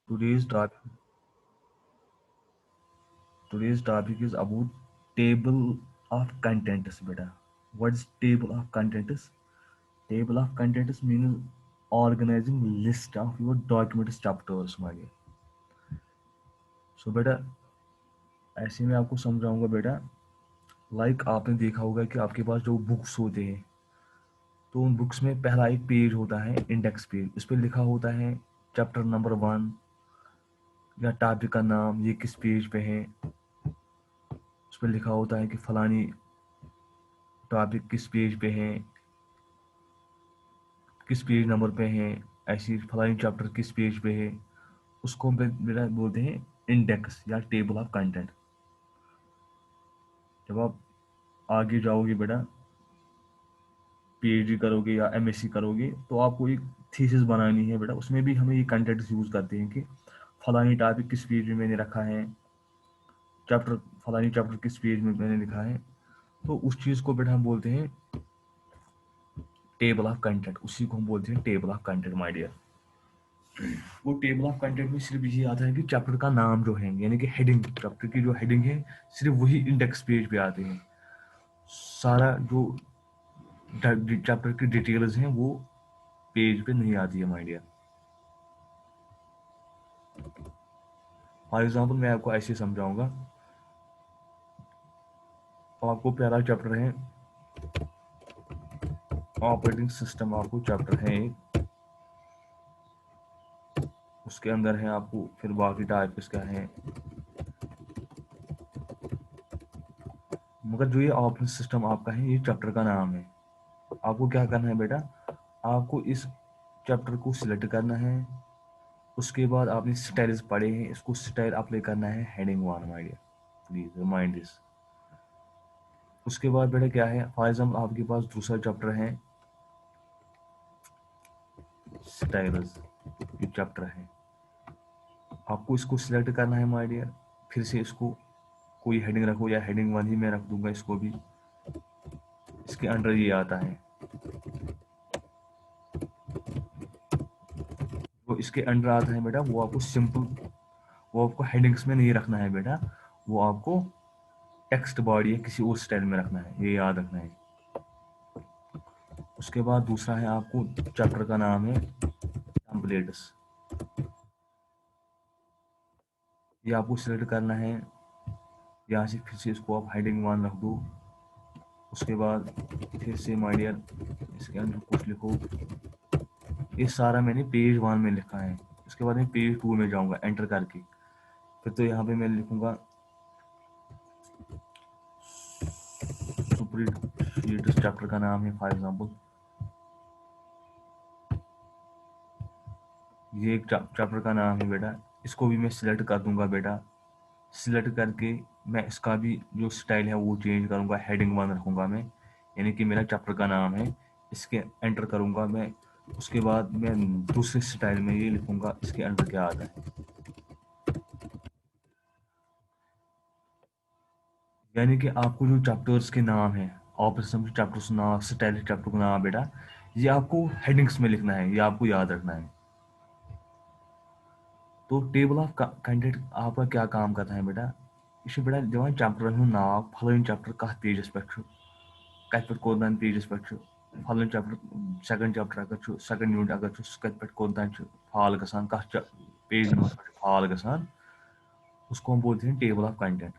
Today's topic today's topic is about table of contents beta. What is table of contents? Table of contents means organizing list of your documents chapters my dear. So बेटा ऐसे मैं आपको समझाऊंगा बेटा। Like आपने देखा होगा कि आपके पास जो बुक्स होते हैं तो उन बुक्स में पहला एक पेज होता है इंडेक्स पेज। उस पर लिखा होता है चैप्टर नंबर 1 या टॉपिक का नाम, ये किस पेज पे है। उस पर लिखा होता है कि फलानी टॉपिक किस पेज पे है, किस पेज नंबर पे है, ऐसी फलानी चैप्टर किस पेज पे है। उसको हम बेटा बोलते हैं इंडेक्स या टेबल ऑफ कंटेंट। जब आप आगे जाओगे बेटा, पीएचडी करोगे या एमएससी करोगे तो आपको एक थीसिस बनानी है बेटा। उसमें भी हमें ये कंटेंट्स यूज करते हैं कि फलानी टॉपिक किस पेज में मैंने रखा है, चैप्टर फलानी चैप्टर किस पेज में मैंने लिखा है। तो उस चीज़ को बेटा हम बोलते हैं टेबल ऑफ कंटेंट। उसी को हम बोलते हैं table of content my dear. वो टेबल ऑफ कंटेंट में सिर्फ यही आता है कि चैप्टर का नाम जो है, यानी कि हेडिंग, चैप्टर की जो हेडिंग है सिर्फ वही इंडेक्स पेज पे आते हैं। सारा जो चैप्टर की डिटेल्स हैं वो पेज पे नहीं आती है माय डियर। फॉर एग्जाम्पल मैं आपको ऐसे समझाऊंगा। तो आपको पहला चैप्टर है ऑपरेटिंग सिस्टम, आपको चैप्टर है एक। उसके अंदर है आपको फिर बाकी टाइप इसका है। मगर जो ये ऑपरेटिंग सिस्टम आपका है ये चैप्टर का नाम है। आपको क्या करना है बेटा, आपको इस चैप्टर को सिलेक्ट करना है। उसके बाद आपने स्टाइल्स पढ़े हैं, इसको स्टाइल अप्लाई करना है heading 1 my dear, please remind this. उसके बाद बेटा क्या है, फॉर एग्जाम्पल आपके पास दूसरा चैप्टर है स्टाइल्स, ये चैप्टर है। आपको इसको सिलेक्ट करना है माय डियर। फिर से इसको कोई हेडिंग रखो, या हेडिंग 1 ही मैं रख दूंगा इसको भी। इसके अंडर ये आता है, वो इसके अंडर आता है बेटा, वो आपको सिंपल, वो आपको हेडिंग्स में नहीं रखना है बेटा, वो आपको टेक्स्ट बॉडी या किसी और स्टाइल में रखना है, ये याद रखना है। उसके बाद दूसरा है आपको चैप्टर का नाम है टेम्पलेट्स। ये आपको सिलेक्ट करना है। यहाँ से फिर से इसको आप हेडिंग 1 रख दो। उसके बाद फिर से माय डियर इसके अंदर कुछ लिखो। ये सारा मैंने पेज 1 में लिखा है। उसके बाद मैं पेज 2 में जाऊंगा एंटर करके। फिर तो यहाँ पे मैं लिखूंगा सुपरशीट, चैप्टर का नाम है फॉर एग्जांपल। ये एक चैप्टर का नाम है बेटा। इसको भी मैं सिलेक्ट कर दूंगा बेटा। सिलेक्ट करके मैं इसका भी जो स्टाइल है वो चेंज करूंगा, हेडिंग 1 रखूंगा मैं, यानी कि मेरा चैप्टर का नाम है। इसके एंटर करूंगा मैं। उसके बाद मैं दूसरे स्टाइल में ये लिखूंगा इसके अंदर क्या आता है, यानी कि आपको जो चैप्टर्स के नाम है, ऑपरेशन चैप्टर्स नाम, स्टाइल चैप्टर का नाम बेटा, ये आपको हेडिंग्स में लिखना है, ये आपको याद रखना है। तो टेबल ऑफ कंटेंट आपका क्या काम करता है बेटा, यह बेटा दिवान चैप्टर नाव, फलन चैप्टर कत पेजस पे, कत पे कोतान पेजस पे, फलन चैप्टर सेकंड चैप्टर अगर सेकंड यूनिट अगर कत पे कोतान फॉल गसान, कत पेज नंबर पे फॉल गसान, उसको हम बोलते हैं table of content.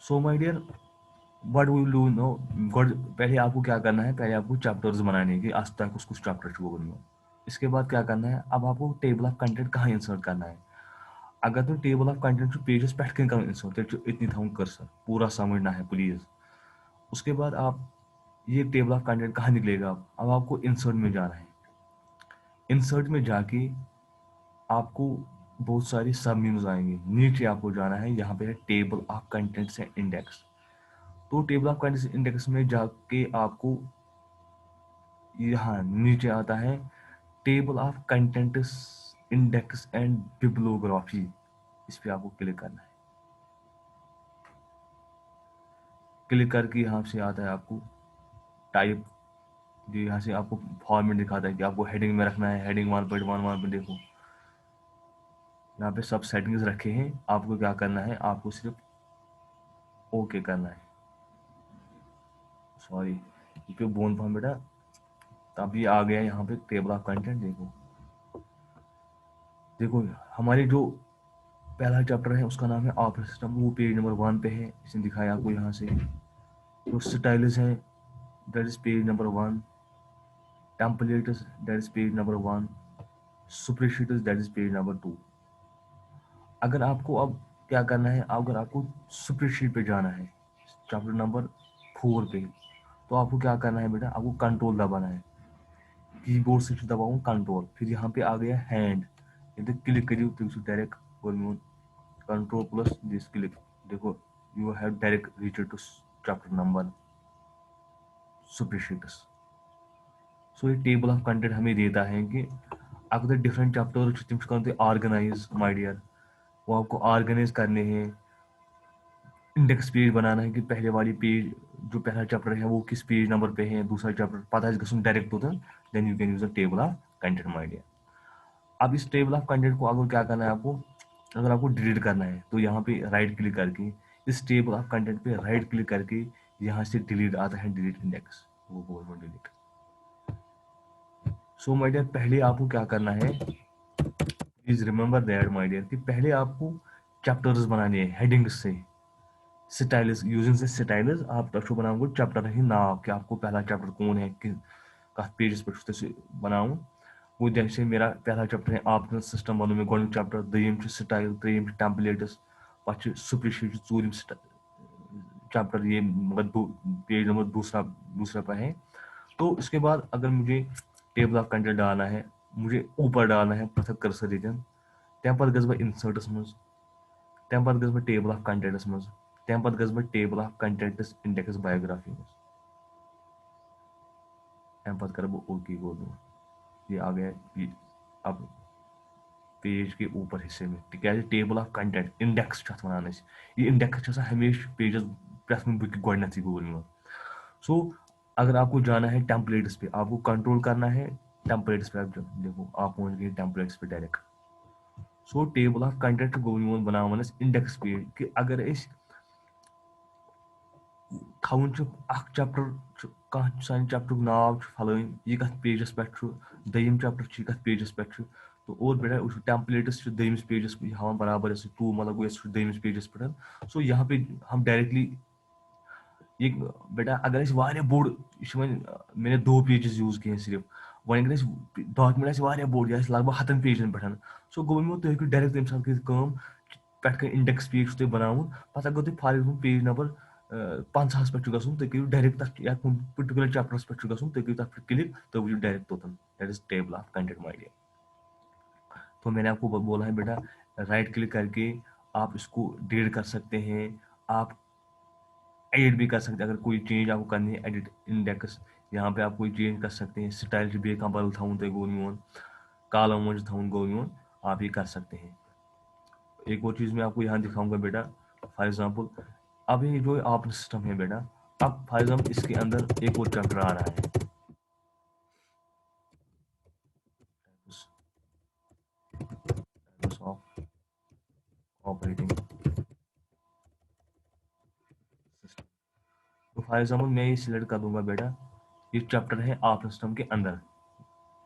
So my dear what we will do no, गॉड पहले आपको क्या करना है, पहले आपको चैप्टर्स बनाने की, आज तक कुछ चैप्टर शुरू करना है। इसके बाद क्या करना है, अब आपको टेबल ऑफ कंटेंट कहाँ इंसर्ट करना है। अगर तुम टेबल ऑफ कंटेंट पेजस पे कर इंसर्ट इतनी थोन कर्सर पूरा समझना है प्लीज। उसके बाद आप ये टेबल ऑफ कंटेंट कहाँ निकलेगा, अब आपको इंसर्ट में जाना है। इंसर्ट में जाके आपको बहुत सारी सब मेन्यूज आएंगे, नीचे आपको जाना है, यहाँ पे है table of contents and index. तो टेबल ऑफ कंटेंट्स इंडेक्स में जाके आपको यहाँ नीचे आता है table of contents index and bibliography. इस पे आपको क्लिक करना है। क्लिक करके यहाँ से आता है आपको टाइप, जो यहाँ से आपको फॉर्मेट दिखाता है कि आपको हेडिंग में रखना है, हेडिंग 1.1 वहाँ पे देखो यहाँ पे सब सेटिंग्स रखे हैं। आपको क्या करना है, आपको सिर्फ ओके करना है। सॉरी, ये पे बोन फॉर्म बेटा, तब ये आ गया यहाँ पे टेबल ऑफ कंटेंट। देखो देखो हमारे जो पहला चैप्टर है उसका नाम है ऑपरेटिंग सिस्टम, वो पेज नंबर 1 पे है, इसने दिखाया आपको यहाँ से। जो स्टाइल्स है that is page number 1, templates that is page number 1, spreadsheets that is page number 2। अगर आपको अब क्या करना है, अगर आपको स्प्रेडशीट पे जाना है चैप्टर नंबर 4 पे, तो आपको क्या करना है बेटा, आपको कंट्रोल दबाना है, कीबोर्ड से दबाऊँ कंट्रोल, फिर यहाँ पे आ गया हैंड, इधर क्लिक करिए तो direct control plus this click, देखो you have direct reach to chapter number spreadsheets. So ये टेबल ऑफ कंटेंट हमें देता है कि अगर डिफरेंट चैप्टर तम कर ऑर्गेनाइज माय डियर, वो आपको ऑर्गेनाइज करने हैं, इंडेक्स पेज बनाना है कि पहले वाली पेज जो पहला चैप्टर है वो किस पेज नंबर पे है, दूसरा चैप्टर पता है डायरेक्ट होता है, then you can use the table of content my dear. अब इस टेबल ऑफ कंटेंट को अगर क्या करना है आपको, अगर आपको डिलीट करना है तो यहाँ पे राइट क्लिक करके इस टेबल ऑफ कंटेंट पे राइट क्लिक करके यहाँ से डिलीट आता है, डिलीट इंडेक्स, वो बोल डिलीट। सो माय डियर पहले आपको क्या करना है, please remember that my dear, कि पहले आपको चैप्टर्स बनाने हैं हेडिंग्स से, स्टाइल्स यूजिंग से स्टाइल्स आप तक बनाओगे चैप्टर ही नाम कि आपको पहला चैप्टर कौन है कि कत पेजस पे बनाऊँ। वो जैसे मेरा पहला चैप्टर है ऑप्शनल सिस्टम बनो मे गोड चैप्टर, दोम स्टाइल, त्रेम टेम्पलेट्स, पे स्प्रेडशीट चूरम चैप्टर ये मगर पेज नंबर दूसरा दूसरा पर है। तो इसके बाद अगर मुझे टेबल ऑफ कंटेंट डालना है, मुझे ऊपर डालना है पृथक कर्सर रीजन, तम पे गस बह इंसर्टस मज, तम पे गस बह टेबल ऑफ कंटेंट्स मज, तम पे गस बह table of contents index biography मज, तम पे कर बह ओके गोल, ये आ गया ये अब पेज के ऊपर हिस्से में, क्या table of content index one, ये इंडेक्स हमेशा पेजस पे बुक गोडनथी गोल में। सो अगर आपको जाना है टेम्पलेट्स पे, आपको कंट्रोल करना है टेम्पलेट्स पे, आप देखो आप पहुंच गए टेम्पलेट्स पे direct. So table of content गो बनावन इंडेक्स पेज कि अगर थवन चैप्टर कह सान चैप्टर नाव फलान यह कत पेजस पे, दोम चैप्टर कत पेजस पे, तो और बेटा टेम्पलेट्स दोमिस पेजस पे हाँ बराबर टू मतलब गो दोमिस पेजस पे। सो यहाँ पे हम डायरेक्टली ये बेटा अगर बोड़ मैंने 2 पेजेस यूज किए सिर्फ, वन अगर डॉक्यूमेंट बोड़ यह लगभग 100 पेजन पे। सो गो वो तुम हेकू डायरेक्ट तम सात पे इंडेक्स पेज तुम बनावन, पता अगर तुम फॉर एग्जाम्पल पेज नंबर 50 पे गूँ तुम करो डायरेक्ट तक पर्टिकुलर चैप्टरस पे गूँ तुम करो तक क्लिक तो वो डायरेक्ट तोतन, that is table of content my dear. तो मैंने आपको बोला है बेटा राइट क्लिक करके आप इसको डिलीट कर सकते हैं, आप एडिट भी कर सकते हैं, अगर कोई चेंज आपको करनी है एडिट इंडेक्स, यहाँ पे आप कोई चेंज कर सकते हैं, स्टाइल बे बदल थवन तो गो मोन कॉलम मज थवन गो मोन, आप ये कर सकते हैं। एक और चीज़ मैं आपको यहाँ दिखाऊंगा बेटा, फॉर एग्जांपल अब ये जो ऑपरेटिंग सिस्टम है बेटा, अब फॉर एग्जांपल इसके अंदर एक और चैप्टर आ रहा है, ऑपरेटिंग सिस्टम। तो फॉर एग्जांपल मैं ये सिलेक्ट कर दूंगा बेटा, ये चैप्टर है ऑपरेटिंग सिस्टम के अंदर,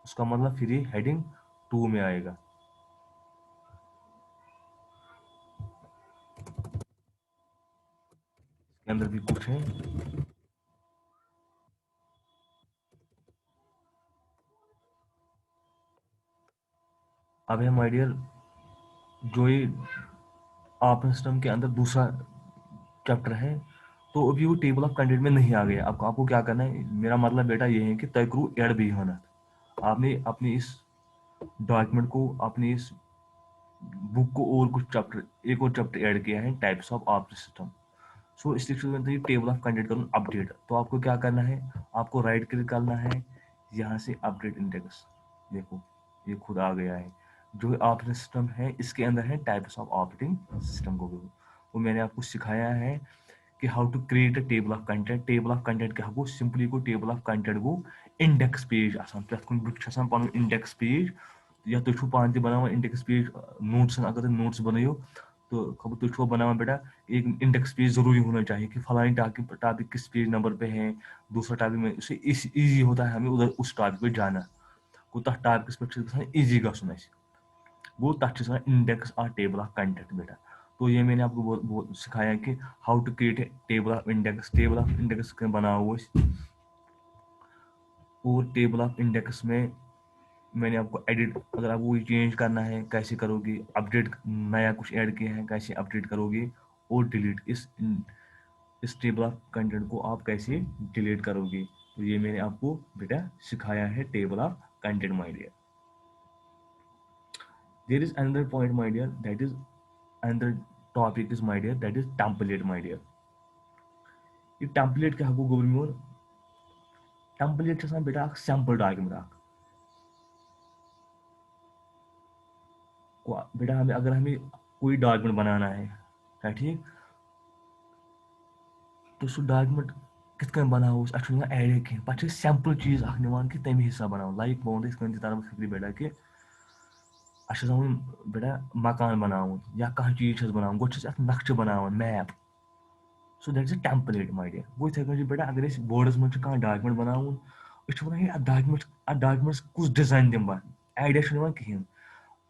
उसका मतलब फिर ये हेडिंग 2 में आएगा। इसके अंदर भी कुछ है, अब है माय डियर जो ये ऑपरेटिंग सिस्टम के अंदर दूसरा चैप्टर है, तो अभी वो टेबल ऑफ कंटेंट में नहीं आ गया। आपको क्या करना है, मेरा मतलब बेटा ये है कि तय करो एड भी होना, आपने अपने इस डॉक्यूमेंट को, अपने इस बुक को और कुछ चैप्टर, एक और चैप्टर ऐड किया है टाइप्स ऑफ ऑपरेटिंग सिस्टम। सो इसलिए टेबल ऑफ कंटेंट करूँ अपडेट, तो आपको क्या करना है, आपको राइट क्लिक करना है, यहाँ से अपडेट इंडेक्स, देखो ये खुद आ गया है। जो ऑपरेटिंग सिस्टम है इसके अंदर है टाइप्स ऑफ ऑपरेटिंग सिस्टम को, वो मैंने आपको सिखाया है कि how to create a table of content. Table of content क्या गो, सिंपली गो टेबल ऑफ कंटेंट गो इंडेक्स पेज आसान, प्रत कुन बुक आसान पन इंडेक्स पेज, या तुम पान बनावान इंडेक्स पेज नोट्स, अगर तुम नोट्स बनायो तो खबर तुम बनावान बेटा एक इंडेक्स पेज जरूरी होना चाहिए कि फलानी टॉपिक किस पेज नंबर पे है, दूसरा टॉपिक में, उससे ईजी होता है हमें उधर उस टॉपिक पे जाना, गो तथ टॉपिकस पे ईजी गसन, वो तथ इंडेक्स और टेबल ऑफ कंटेंट बेटा। तो ये मैंने आपको सिखाया कि how to create a table of index. Table of index बनाओ, और टेबल ऑफ इंडेक्स में मैंने आपको एडिट, अगर आपको चेंज करना है कैसे करोगे, अपडेट नया कुछ ऐड किया है कैसे अपडेट करोगे, और डिलीट इस टेबल ऑफ कंटेंट को आप कैसे डिलीट करोगे। तो ये मैंने आपको बेटा सिखाया है table of content my dear. There is another point my dear, that is another topic is my dear, that is template my dear. ये टेम्पलेट क्या हो गोबर मोर, टेम्पलेट बेटा सैम्पल डॉक्यूमेंट बेटा, हमें अगर हमें कोई डॉक्यूमेंट बनाना है, क्या ठीक, तो सह डॉक्यूमेंट कित बनाओ आइडिया कहें, पे सैम्पल चीज निवान कि तमें हिसाब बनाओ। लाइक बहुत तरह फिक्र बेटा कि बेटा मकान बनावन या कह चीज बनावन, गो नक्शे बनावन map, so that is a template my dear. गो इथे बेटा अगर बोर्डस मज डॉक्यूमेंट बनावन, वन डॉक्यूमेंट्स कुछ डिजाइन दिम बह, आइडिया कहें,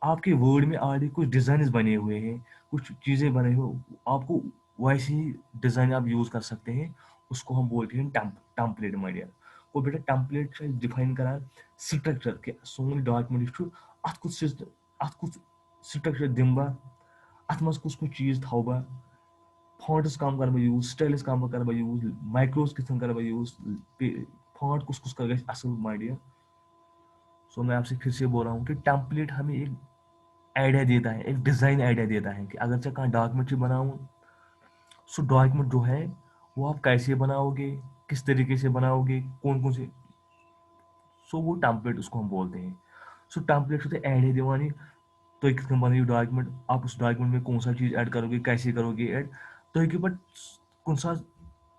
आपके वर्ड में ऑलरेडी कुछ डिजाइन बने हुए हैं, कुछ चीजें बने हुए, आपको वैसे ही डिजाइन आप यूज कर सकते हैं, उसको हम बोलते हैं टेम्पलेट माय डियर। और बेटा टेम्पलेट डिफाइन करा स्ट्रक्चर के सोन डॉक्यूमेंट अत कुछ स्ट्रक्चर दिम बह, अत मज कुछ चीज थो बह, फॉन्ट्स कम कर यूज, स्टाइल्स कम कर यूज, माइक्रोस कितन कर यूज, फॉन्ट कुछ कर असल माय डियर। सो मैं आपसे फिर से बोल रहा हूँ कि टेम्पलेट हमें एक आइडिया देता है, एक डिजाइन आइडिया देता है कि अगर से कहाँ डॉक्यूमेंट बनाऊँ, सो डॉक्यूमेंट जो है वो आप कैसे बनाओगे, किस तरीके से बनाओगे, कौन कौन से, सो वो टेम्पलेट उसको हम बोलते हैं। सो टेम्पलेट होते आइडिया दिवानी, तो कित बनाइयो डॉक्यूमेंट, आप उस डॉक्यूमेंट में कौन सा चीज ऐड करोगे, कैसे करोगे ऐड, तो हेकि पट कुन सा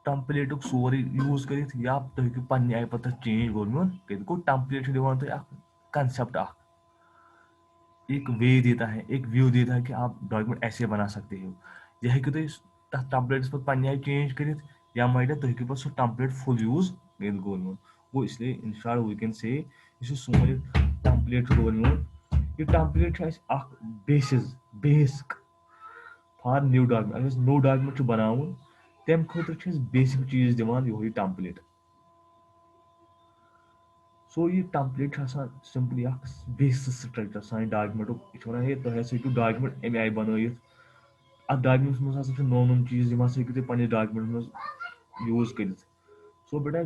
टेम्पलेट सोरे यूज कर, या तो हेकि पन्ने आय पता चेंज गोल गो टेम्पलेट दिवान तो कंसेप्ट एक वे देता है, एक व्यू देता है कि आप डॉक्यूमेंट ऐसे बना सकते हो। यह हेकि तुम टेम्पलेट्स पे पन्ने आय चेंज कर, या माइड तुम हेकि सो टेम्पलेट फुल यूज कर गोल वो, इसलिए in short we can say यह सोन ये टेम्पलेट गोल ये template basis base for new document. अगर नो डॉक्यूमेंट बनावन तम खुद बेसिक चीज दिवान यो टेम्पलेट। सो ये टेम्पलेट सिंपली बेसिक स्ट्रक्चर सान डॉक्यूमेंट ये तुम हूँ डॉक्यूमेंट अमे आय बनत, अ डॉक्यूमेंट्स मज नोन चीज हूँ तुम पे डॉक्यूमेंट मज यूज कर। सो बेटा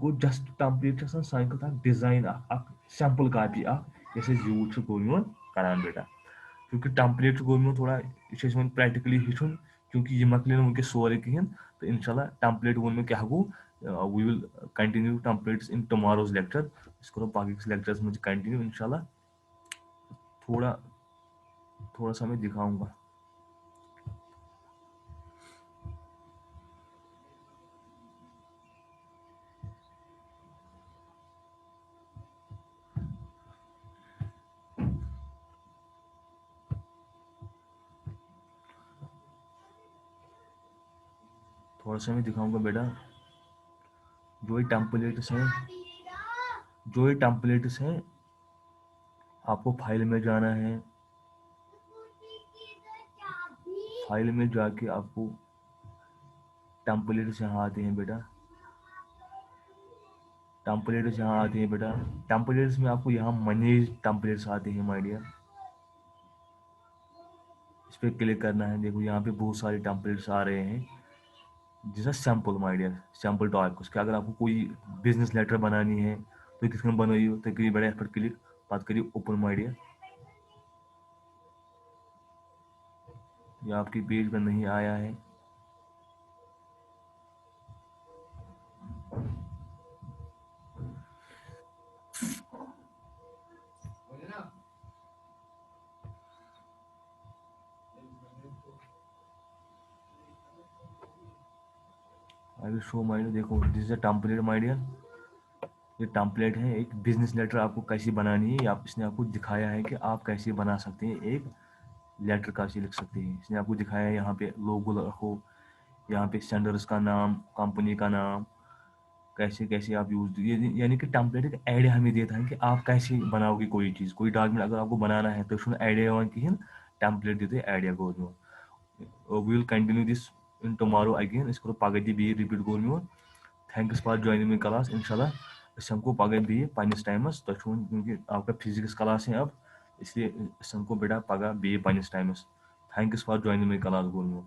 गो जस्ट टेम्पलेट सान खुद डिजाइन सैम्पल कॉपी यस यूज गोल करान बेटा, क्योंकि टेम्पलेट गो थोड़ा ये प्रैक्टिकली हेचुन, क्योंकि ये मकल वनकस सोरे कहें। तो इंशाल्लाह टेम्पलेट वो मैं क्या गो, we will continue templates in tomorrow's lecture, इसको बाकी लेक्चर्स में कंटिन्यू इंशाल्लाह। थोड़ा थोड़ा सा मैं दिखाऊंगा। थोड़ा सा मैं दिखाऊंगा बेटा, जो ये टेम्पलेट्स हैं, जो ये टेम्पलेट्स हैं, आपको फाइल में जाना है, फाइल में जाके आपको टेम्पलेट्स यहाँ आते हैं बेटा, टेम्पलेट्स यहाँ आते हैं बेटा, टेम्पलेट्स में आपको यहाँ मैनेज टेम्पलेट्स आते हैं माय डियर, इस पर क्लिक करना है। देखो यहाँ पे बहुत सारे टेम्पलेट्स आ रहे हैं, जैसा sample my dear, sample topic उसके, अगर आपको कोई बिजनेस लेटर बनानी है तो किस बनाइए, तो करिए बड़े पर क्लिक, बात करिए ओपन माय डियर, ये आपके पेज पर नहीं आया है। Will show my dear. देखो this is a template my dear. ये टेम्पलेट है, एक बिजनेस लेटर आपको कैसी बनानी है, आप इसने आपको दिखाया है कि आप कैसे बना सकते हैं, एक लेटर कैसे लिख सकते हैं। इसने आपको दिखाया है, यहाँ पे लोगो रखो, यहाँ पे सेंडर्स का नाम, कंपनी का नाम, कैसे कैसे आप यूज, यानी कि टेम्पलेट एक आइडिया हमें देता है कि आप कैसे बनाओगे कोई चीज़, कोई डॉक्यूमेंट अगर आपको बनाना है तो उसमें आइडिया वन कहें टेम्पलेट देते idea go we will continue this in tomorrow again. इस करो पगह दी बी रिपीट गो मोन। Thanks for joining my class. इंशाल्लाह इस हमको पगह बी पन्निस टाइमस तो क्योंकि आपका फिजिक्स क्लास है अब, इसलिए इस हमको बेटा पगह बी पन्निस टाइमस। Thanks for joining my class गो मोन।